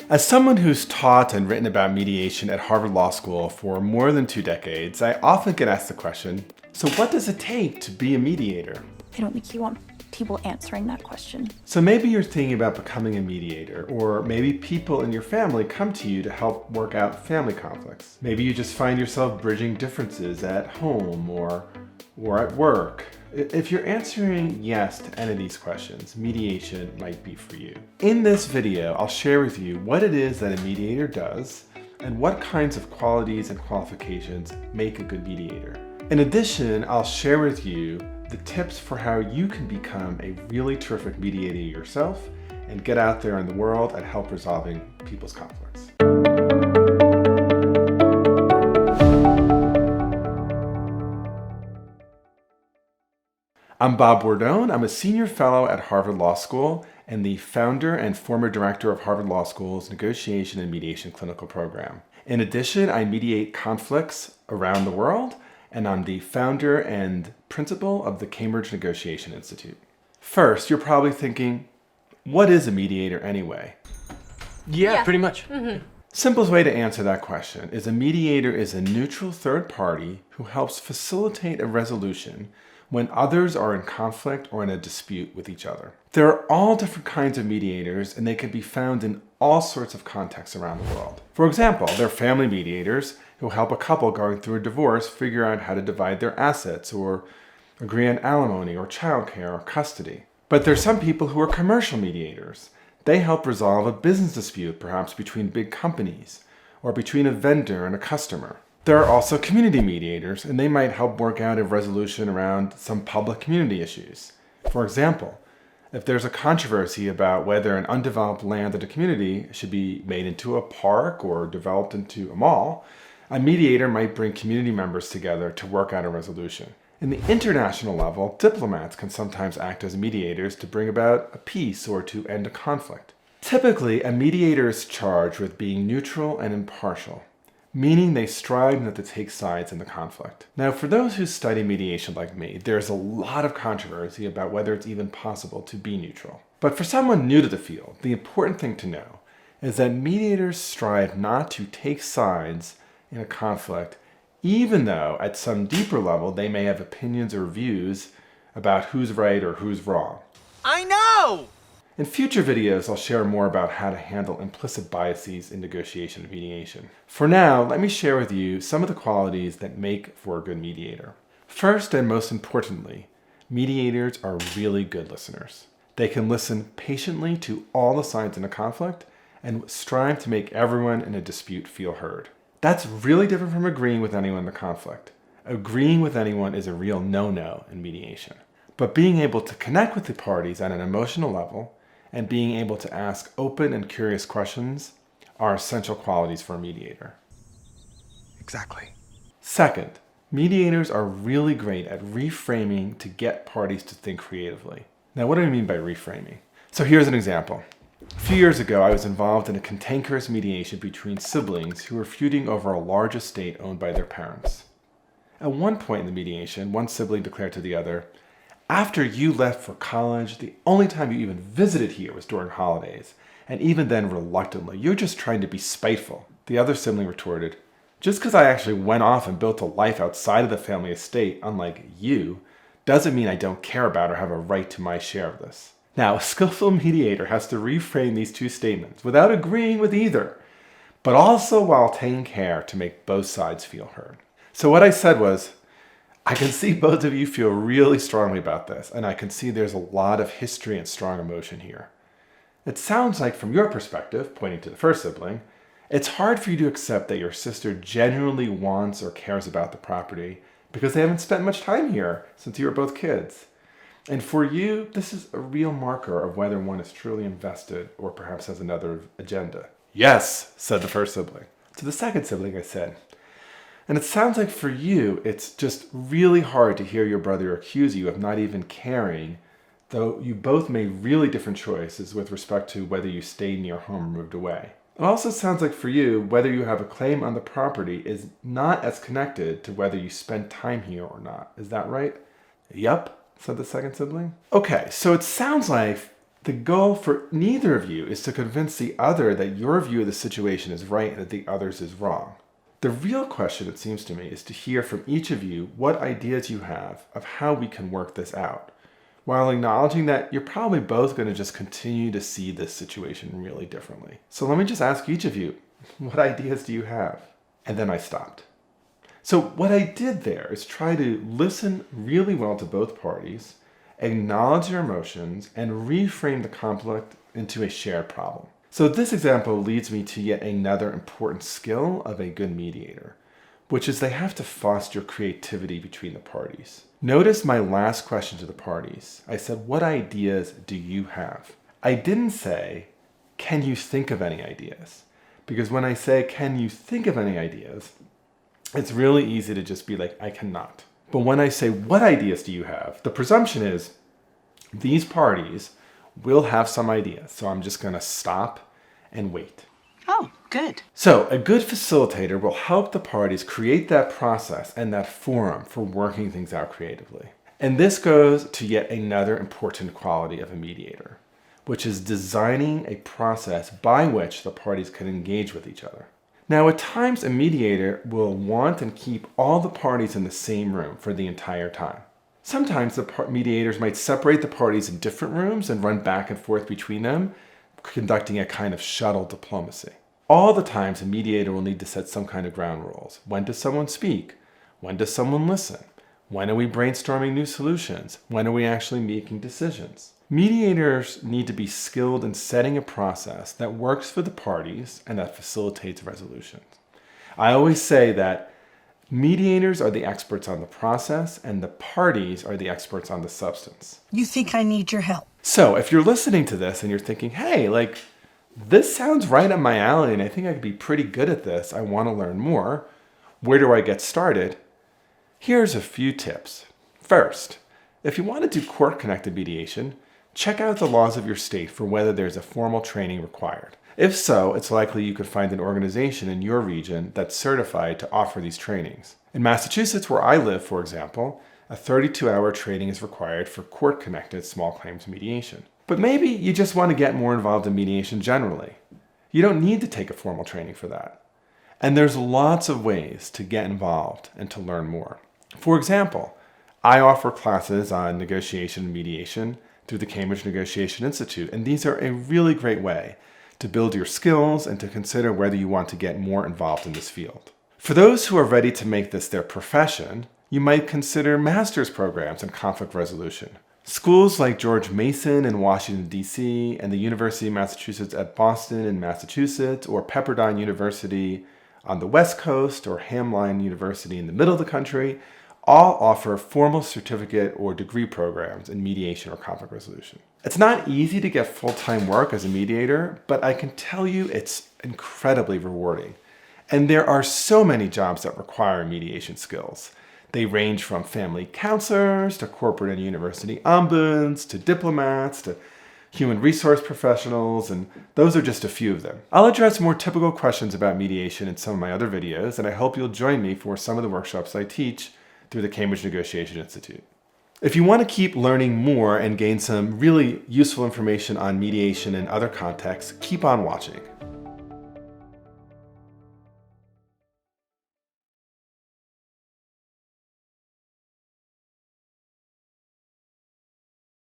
As someone who's taught and written about mediation at Harvard Law School for more than 2 decades, I often get asked the question, so what does it take to be a mediator? I don't think you want people answering that question. So maybe you're thinking about becoming a mediator, or maybe people in your family come to you to help work out family conflicts. Maybe you just find yourself bridging differences at home or at work. If you're answering yes to any of these questions, mediation might be for you. In this video, I'll share with you what it is that a mediator does and what kinds of qualities and qualifications make a good mediator. In addition, I'll share with you the tips for how you can become a really terrific mediator yourself and get out there in the world and help resolving people's conflicts. I'm Bob Bordone. I'm a senior fellow at Harvard Law School and the founder and former director of Harvard Law School's Negotiation and Mediation Clinical Program. In addition, I mediate conflicts around the world, and I'm the founder and principal of the Cambridge Negotiation Institute. First, you're probably thinking, what is a mediator anyway? Yeah, pretty much. Simplest way to answer that question is a mediator is a neutral third party who helps facilitate a resolution when others are in conflict or in a dispute with each other. There are all different kinds of mediators, and they can be found in all sorts of contexts around the world. For example, there are family mediators who help a couple going through a divorce figure out how to divide their assets or agree on alimony or childcare or custody. But there are some people who are commercial mediators. They help resolve a business dispute, perhaps between big companies or between a vendor and a customer. There are also community mediators, and they might help work out a resolution around some public community issues. For example, if there's a controversy about whether an undeveloped land in a community should be made into a park or developed into a mall, a mediator might bring community members together to work out a resolution. In the international level, diplomats can sometimes act as mediators to bring about a peace or to end a conflict. Typically, a mediator is charged with being neutral and impartial, meaning they strive not to take sides in the conflict. Now, for those who study mediation like me, there's a lot of controversy about whether it's even possible to be neutral. But for someone new to the field, the important thing to know is that mediators strive not to take sides in a conflict, even though at some deeper level they may have opinions or views about who's right or who's wrong. I know! In future videos, I'll share more about how to handle implicit biases in negotiation and mediation. For now, let me share with you some of the qualities that make for a good mediator. First and most importantly, mediators are really good listeners. They can listen patiently to all the sides in a conflict and strive to make everyone in a dispute feel heard. That's really different from agreeing with anyone in the conflict. Agreeing with anyone is a real no-no in mediation. But being able to connect with the parties at an emotional level and being able to ask open and curious questions are essential qualities for a mediator. Exactly. Second, mediators are really great at reframing to get parties to think creatively. Now, what do I mean by reframing? So here's an example. A few years ago, I was involved in a cantankerous mediation between siblings who were feuding over a large estate owned by their parents. At one point in the mediation, one sibling declared to the other, "After you left for college, the only time you even visited here was during holidays, and even then reluctantly. You're just trying to be spiteful." The other sibling retorted, "Just because I actually went off and built a life outside of the family estate, unlike you, doesn't mean I don't care about or have a right to my share of this." Now, a skillful mediator has to reframe these two statements without agreeing with either, but also while taking care to make both sides feel heard. So what I said was, I can see both of you feel really strongly about this, and I can see there's a lot of history and strong emotion here. It sounds like from your perspective, pointing to the first sibling, it's hard for you to accept that your sister genuinely wants or cares about the property because they haven't spent much time here since you were both kids. And for you, this is a real marker of whether one is truly invested or perhaps has another agenda. "Yes," said the first sibling. To the second sibling, I said, "And it sounds like for you, it's just really hard to hear your brother accuse you of not even caring, though you both made really different choices with respect to whether you stayed in your home or moved away. It also sounds like for you, whether you have a claim on the property is not as connected to whether you spent time here or not. Is that right?" "Yup," said the second sibling. Okay, so it sounds like The goal for neither of you is to convince the other that your view of the situation is right and that the other's is wrong. The real question, it seems to me, is to hear from each of you what ideas you have of how we can work this out, while acknowledging that you're probably both going to just continue to see this situation really differently. So let me just ask each of you, what ideas do you have? And then I stopped. So what I did there is try to listen really well to both parties, acknowledge their emotions, and reframe the conflict into a shared problem. So this example leads me to yet another important skill of a good mediator, which is they have to foster creativity between the parties. Notice my last question to the parties. I said, what ideas do you have? I didn't say, can you think of any ideas? Because when I say, can you think of any ideas, it's really easy to just be like, I cannot. But when I say, what ideas do you have? The presumption is these parties will have some ideas. So I'm just going to stop and wait. Oh, good. So a good facilitator will help the parties create that process and that forum for working things out creatively. And this goes to yet another important quality of a mediator, which is designing a process by which the parties can engage with each other. Now, at times, a mediator will want and keep all the parties in the same room for the entire time. Sometimes the mediators might separate the parties in different rooms and run back and forth between them, conducting a kind of shuttle diplomacy. All the times, a mediator will need to set some kind of ground rules. When does someone speak? When does someone listen? When are we brainstorming new solutions? When are we actually making decisions? Mediators need to be skilled in setting a process that works for the parties and that facilitates resolutions. I always say that mediators are the experts on the process and the parties are the experts on the substance. You think I need your help? So if you're listening to this and you're thinking, hey, this sounds right up my alley and I think I could be pretty good at this, I want to learn more, where do I get started? Here's a few tips. First, if you want to do court-connected mediation, check out the laws of your state for whether there's a formal training required. If so, it's likely you could find an organization in your region that's certified to offer these trainings. In Massachusetts, where I live, for example, a 32-hour training is required for court-connected small claims mediation. But maybe you just want to get more involved in mediation generally. You don't need to take a formal training for that. And there's lots of ways to get involved and to learn more. For example, I offer classes on negotiation and mediation through the Cambridge Negotiation Institute, and these are a really great way to build your skills and to consider whether you want to get more involved in this field. For those who are ready to make this their profession, you might consider master's programs in conflict resolution. Schools like George Mason in Washington, D.C., and the University of Massachusetts at Boston in Massachusetts, or Pepperdine University on the West Coast, or Hamline University in the middle of the country, all offer formal certificate or degree programs in mediation or conflict resolution. It's not easy to get full-time work as a mediator, but I can tell you it's incredibly rewarding. And there are so many jobs that require mediation skills. They range from family counselors to corporate and university ombuds to diplomats to human resource professionals, and those are just a few of them. I'll address more typical questions about mediation in some of my other videos, and I hope you'll join me for some of the workshops I teach through the Cambridge Negotiation Institute. If you want to keep learning more and gain some really useful information on mediation and other contexts, keep on watching.